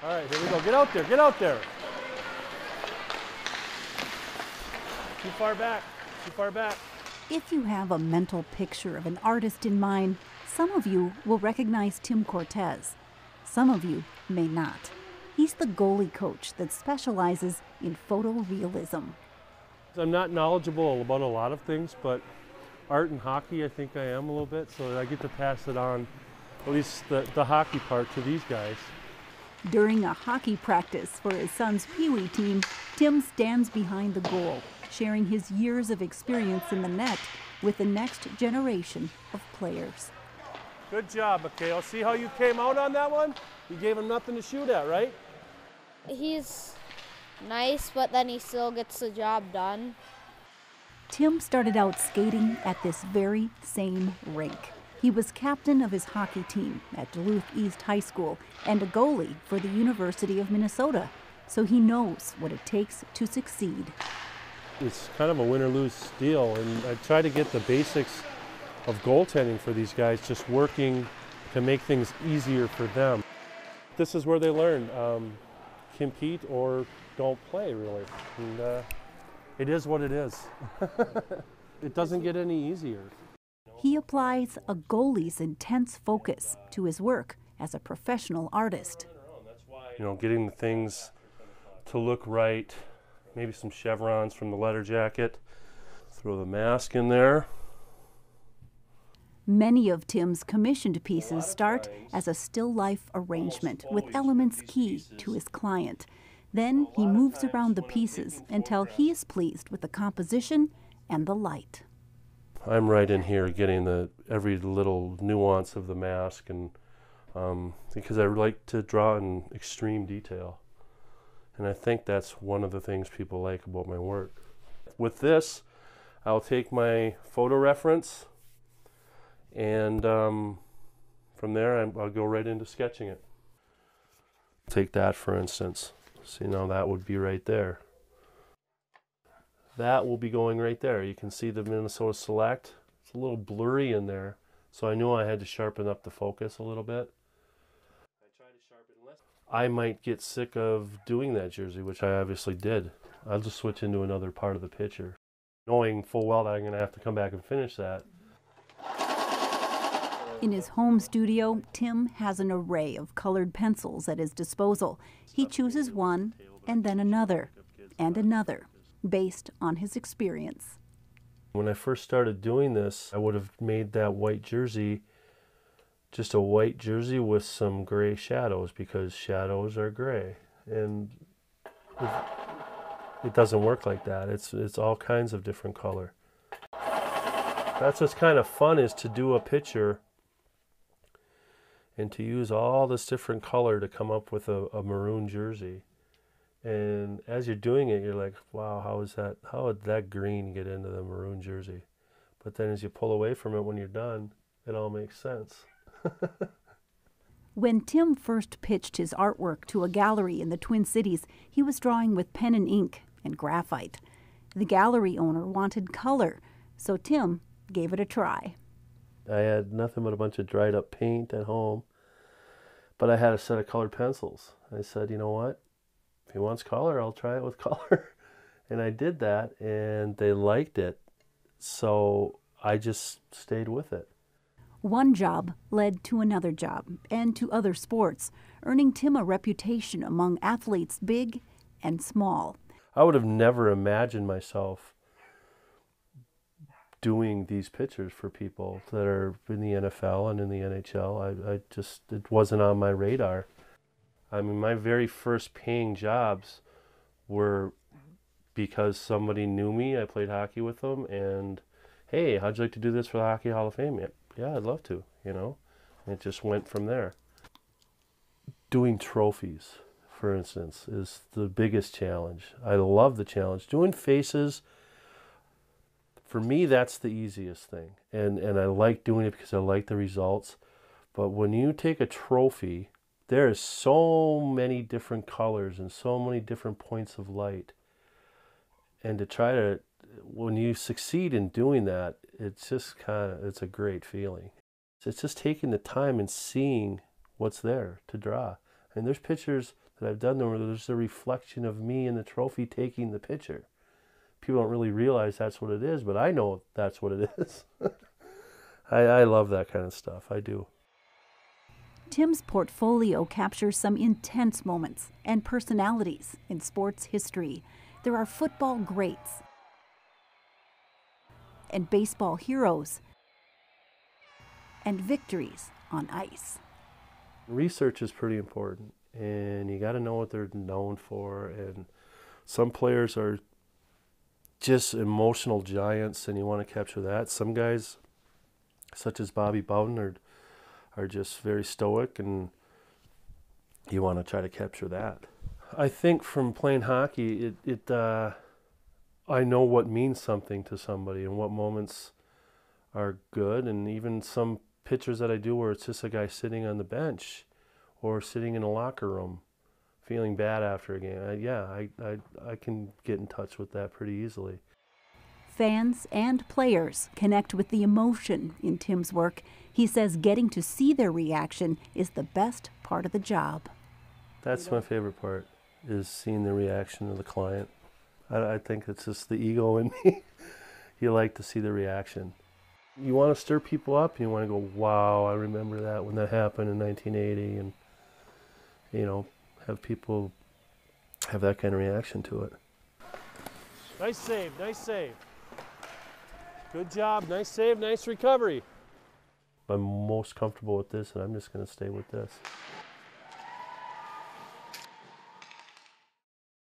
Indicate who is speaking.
Speaker 1: All right, here we go. Get out there, get out there. Too far back, too far back.
Speaker 2: If you have a mental picture of an artist in mind, some of you will recognize Tim Cortes. Some of you may not. He's the goalie coach that specializes in photorealism.
Speaker 1: I'm not knowledgeable about a lot of things, but art and hockey, I think I am a little bit, so I get to pass it on, at least the hockey part, to these guys.
Speaker 2: During a hockey practice for his son's Pee-wee team, Tim stands behind the goal, sharing his years of experience in the net with the next generation of players.
Speaker 1: Good job, Mikhail. See how you came out on that one? You gave him nothing to shoot at, right?
Speaker 3: He's nice, but then he still gets the job done.
Speaker 2: Tim started out skating at this very same rink. He was captain of his hockey team at Duluth East High School and a goalie for the University of Minnesota, so he knows what it takes to succeed.
Speaker 1: It's kind of a win-or-lose deal, and I try to get the basics of goaltending for these guys, just working to make things easier for them. This is where they learn, compete or don't play, really. And it is what it is. It doesn't get any easier.
Speaker 2: He applies a goalie's intense focus to his work as a professional artist.
Speaker 1: You know, getting the things to look right, maybe some chevrons from the letter jacket, throw the mask in there.
Speaker 2: Many of Tim's commissioned pieces start as a still life arrangement with elements key to his client. Then he moves around the pieces until he is pleased with the composition and the light.
Speaker 1: I'm right in here getting every little nuance of the mask, and because I like to draw in extreme detail. And I think that's one of the things people like about my work. With this, I'll take my photo reference, and from there I'll go right into sketching it. Take that, for instance. So, you know, that would be right there. That will be going right there. You can see the Minnesota Select. It's a little blurry in there, so I knew I had to sharpen up the focus a little bit. I might get sick of doing that jersey, which I obviously did. I'll just switch into another part of the picture, knowing full well that I'm going to have to come back and finish that.
Speaker 2: In his home studio, Tim has an array of colored pencils at his disposal. He chooses one and then another and another, based on his experience.
Speaker 1: When I first started doing this, I would have made that white jersey just a white jersey with some gray shadows, because shadows are gray. And it doesn't work like that. It's all kinds of different color. That's what's kind of fun, is to do a picture and to use all this different color to come up with a maroon jersey. And as you're doing it, you're like, wow, how did that green get into the maroon jersey? But then as you pull away from it when you're done, it all makes sense.
Speaker 2: When Tim first pitched his artwork to a gallery in the Twin Cities, he was drawing with pen and ink and graphite. The gallery owner wanted color, so Tim gave it a try.
Speaker 1: I had nothing but a bunch of dried up paint at home, but I had a set of colored pencils. I said, you know what? If he wants color, I'll try it with color. And I did that, and they liked it, so I just stayed with it.
Speaker 2: One job led to another job and to other sports, earning Tim a reputation among athletes big and small.
Speaker 1: I would have never imagined myself doing these pictures for people that are in the NFL and in the NHL. It wasn't on my radar. I mean, my very first paying jobs were because somebody knew me. I played hockey with them, and hey, how'd you like to do this for the Hockey Hall of Fame? Yeah, I'd love to, you know. And it just went from there. Doing trophies, for instance, is the biggest challenge. I love the challenge. Doing faces, for me, that's the easiest thing. And I like doing it because I like the results. But when you take a trophy, there is so many different colors and so many different points of light. And to try to, when you succeed in doing that, it's just it's a great feeling. It's just taking the time and seeing what's there to draw. And there's pictures that I've done where there's a reflection of me in the trophy taking the picture. People don't really realize that's what it is, but I know that's what it is. I love that kind of stuff. I do.
Speaker 2: Tim's portfolio captures some intense moments and personalities in sports history. There are football greats and baseball heroes and victories on ice.
Speaker 1: Research is pretty important, and you got to know what they're known for. And some players are just emotional giants, and you want to capture that. Some guys, such as Bobby Bowden, are just very stoic, and you want to try to capture that. I think from playing hockey, I know what means something to somebody and what moments are good, and even some pictures that I do where it's just a guy sitting on the bench or sitting in a locker room feeling bad after a game. I can get in touch with that pretty easily.
Speaker 2: Fans and players connect with the emotion in Tim's work. He says getting to see their reaction is the best part of the job.
Speaker 1: That's my favorite part, is seeing the reaction of the client. I think it's just the ego in me. You like to see the reaction. You want to stir people up, and you want to go, wow, I remember that when that happened in 1980, and, you know, have people have that kind of reaction to it. Nice save, nice save. Good job, nice save, nice recovery. I'm most comfortable with this, and I'm just going to stay with this.